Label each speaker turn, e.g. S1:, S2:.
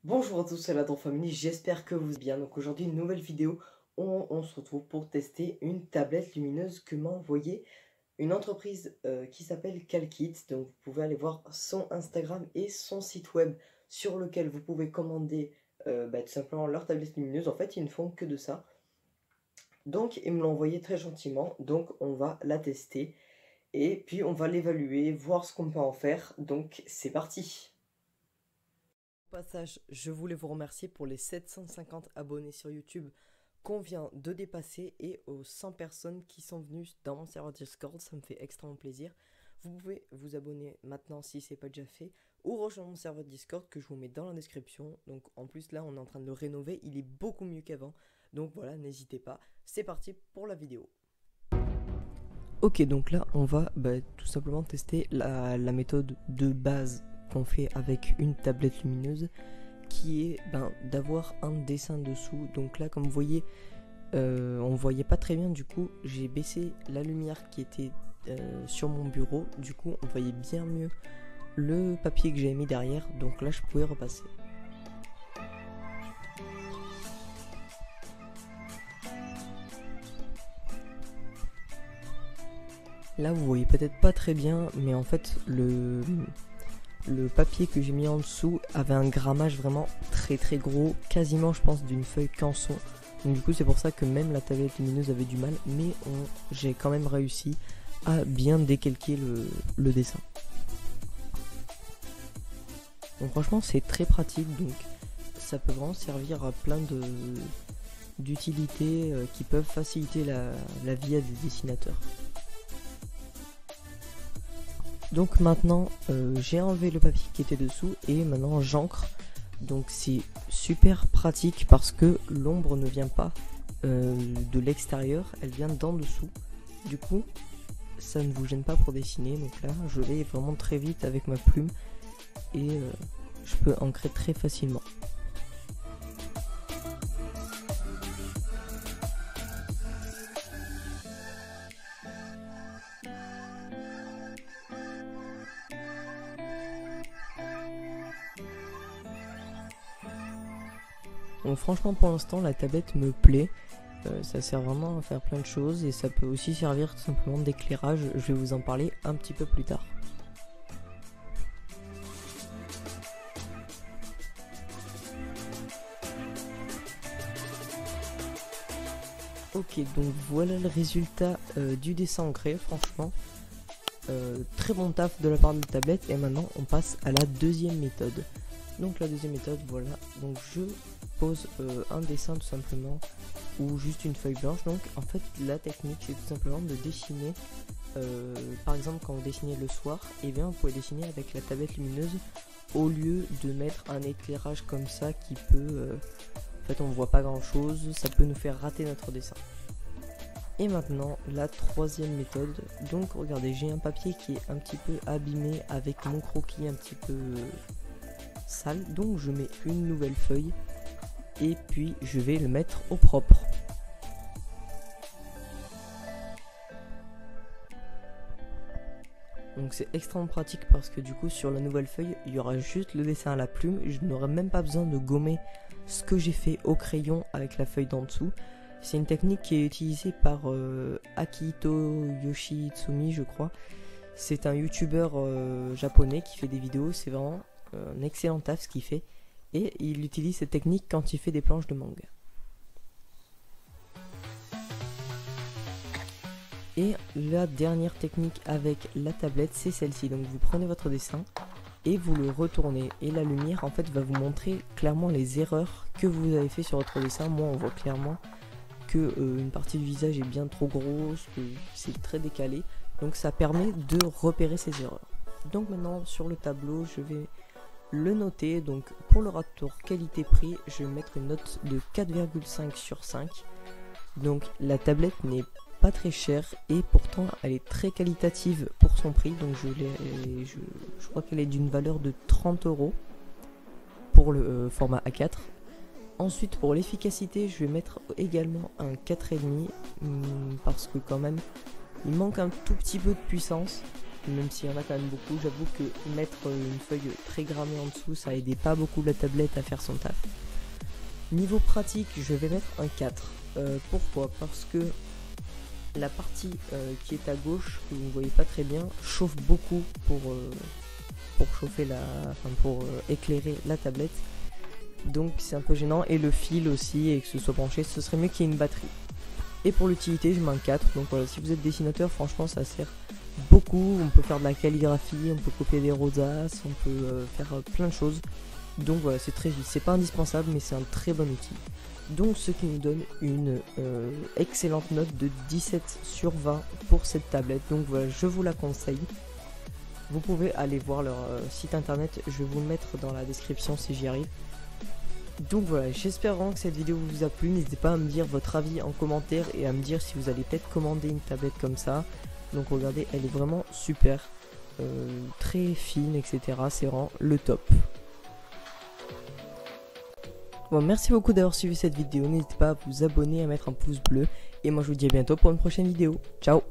S1: Bonjour à tous, c'est la Drone Family, j'espère que vous allez bien. Donc aujourd'hui, une nouvelle vidéo où on se retrouve pour tester une tablette lumineuse que m'a envoyée une entreprise qui s'appelle Calkit. Donc vous pouvez aller voir son Instagram et son site web sur lequel vous pouvez commander tout simplement leur tablette lumineuse. En fait, ils ne font que de ça. Donc ils me l'ont envoyé très gentiment, donc on va la tester et puis on va l'évaluer, voir ce qu'on peut en faire. Donc c'est parti! Passage, je voulais vous remercier pour les 750 abonnés sur YouTube qu'on vient de dépasser et aux 100 personnes qui sont venues dans mon serveur Discord, ça me fait extrêmement plaisir. Vous pouvez vous abonner maintenant si ce n'est pas déjà fait ou rejoindre mon serveur Discord que je vous mets dans la description. Donc en plus là on est en train de le rénover, il est beaucoup mieux qu'avant. Donc voilà, n'hésitez pas, c'est parti pour la vidéo. Ok, donc là on va tout simplement tester la méthode de base qu'on fait avec une tablette lumineuse, qui est d'avoir un dessin dessous. Donc là, comme vous voyez, on voyait pas très bien, du coup j'ai baissé la lumière qui était sur mon bureau, du coup on voyait bien mieux le papier que j'avais mis derrière, donc là je pouvais repasser. Là vous voyez peut-être pas très bien, mais en fait le papier que j'ai mis en dessous avait un grammage vraiment très gros, quasiment je pense d'une feuille canson. Donc du coup c'est pour ça que même la tablette lumineuse avait du mal, mais j'ai quand même réussi à bien décalquer le dessin. Donc franchement c'est très pratique, donc ça peut vraiment servir à plein d'utilités qui peuvent faciliter la vie à des dessinateurs. Donc maintenant j'ai enlevé le papier qui était dessous et maintenant j'encre. Donc c'est super pratique parce que l'ombre ne vient pas de l'extérieur, elle vient d'en dessous. Du coup ça ne vous gêne pas pour dessiner. Donc là je vais vraiment très vite avec ma plume et je peux ancrer très facilement. Donc franchement pour l'instant la tablette me plaît, ça sert vraiment à faire plein de choses et ça peut aussi servir tout simplement d'éclairage, je vais vous en parler un petit peu plus tard. Ok, donc voilà le résultat du dessin ancré, franchement très bon taf de la part de la tablette. Et maintenant on passe à la deuxième méthode. Donc la deuxième méthode, voilà, donc je pose un dessin tout simplement ou juste une feuille blanche. Donc en fait la technique c'est tout simplement de dessiner par exemple quand vous dessinez le soir, et bien vous pouvez dessiner avec la tablette lumineuse au lieu de mettre un éclairage comme ça qui peut en fait on voit pas grand chose, ça peut nous faire rater notre dessin. Et maintenant la troisième méthode, donc regardez, j'ai un papier qui est un petit peu abîmé avec mon croquis un petit peu sale, donc je mets une nouvelle feuille et puis je vais le mettre au propre. Donc c'est extrêmement pratique parce que du coup sur la nouvelle feuille il y aura juste le dessin à la plume, je n'aurai même pas besoin de gommer ce que j'ai fait au crayon avec la feuille d'en dessous. C'est une technique qui est utilisée par Akihito Yoshitsumi, je crois. C'est un youtubeur japonais qui fait des vidéos, c'est vraiment un excellent taf ce qu'il fait. Et il utilise cette technique quand il fait des planches de manga. Et la dernière technique avec la tablette, c'est celle-ci. Donc vous prenez votre dessin et vous le retournez. Et la lumière en fait va vous montrer clairement les erreurs que vous avez fait sur votre dessin. Moi on voit clairement que une partie du visage est bien trop grosse, que c'est très décalé. Donc ça permet de repérer ces erreurs. Donc maintenant sur le tableau je vais le noter. Donc pour le rapport qualité-prix je vais mettre une note de 4,5 sur 5. Donc la tablette n'est pas très chère et pourtant elle est très qualitative pour son prix. Donc je crois qu'elle est d'une valeur de 30 € pour le format A4. Ensuite pour l'efficacité je vais mettre également un 4,5 parce que quand même il manque un tout petit peu de puissance. même s'il y en a quand même beaucoup. J'avoue que mettre une feuille très grammée en dessous, ça aidait pas beaucoup la tablette à faire son taf. Niveau pratique, je vais mettre un 4. Pourquoi? Parce que la partie qui est à gauche, que vous ne voyez pas très bien, chauffe beaucoup pour chauffer pour éclairer la tablette. Donc c'est un peu gênant, et le fil aussi, et que ce soit branché, ce serait mieux qu'il y ait une batterie. Et pour l'utilité, je mets un 4. Donc voilà, si vous êtes dessinateur, franchement ça sert beaucoup. On peut faire de la calligraphie, on peut copier des rosaces, on peut faire plein de choses. Donc voilà, c'est très vite, c'est pas indispensable, mais c'est un très bon outil. Donc ce qui nous donne une excellente note de 17/20 pour cette tablette. Donc voilà, je vous la conseille. Vous pouvez aller voir leur site internet, je vais vous le mettre dans la description si j'y arrive. Donc voilà, j'espère vraiment que cette vidéo vous a plu. N'hésitez pas à me dire votre avis en commentaire et à me dire si vous allez peut-être commander une tablette comme ça. Donc regardez, elle est vraiment super, très fine, etc. C'est vraiment le top. Bon, merci beaucoup d'avoir suivi cette vidéo. N'hésitez pas à vous abonner, à mettre un pouce bleu. Et moi je vous dis à bientôt pour une prochaine vidéo. Ciao!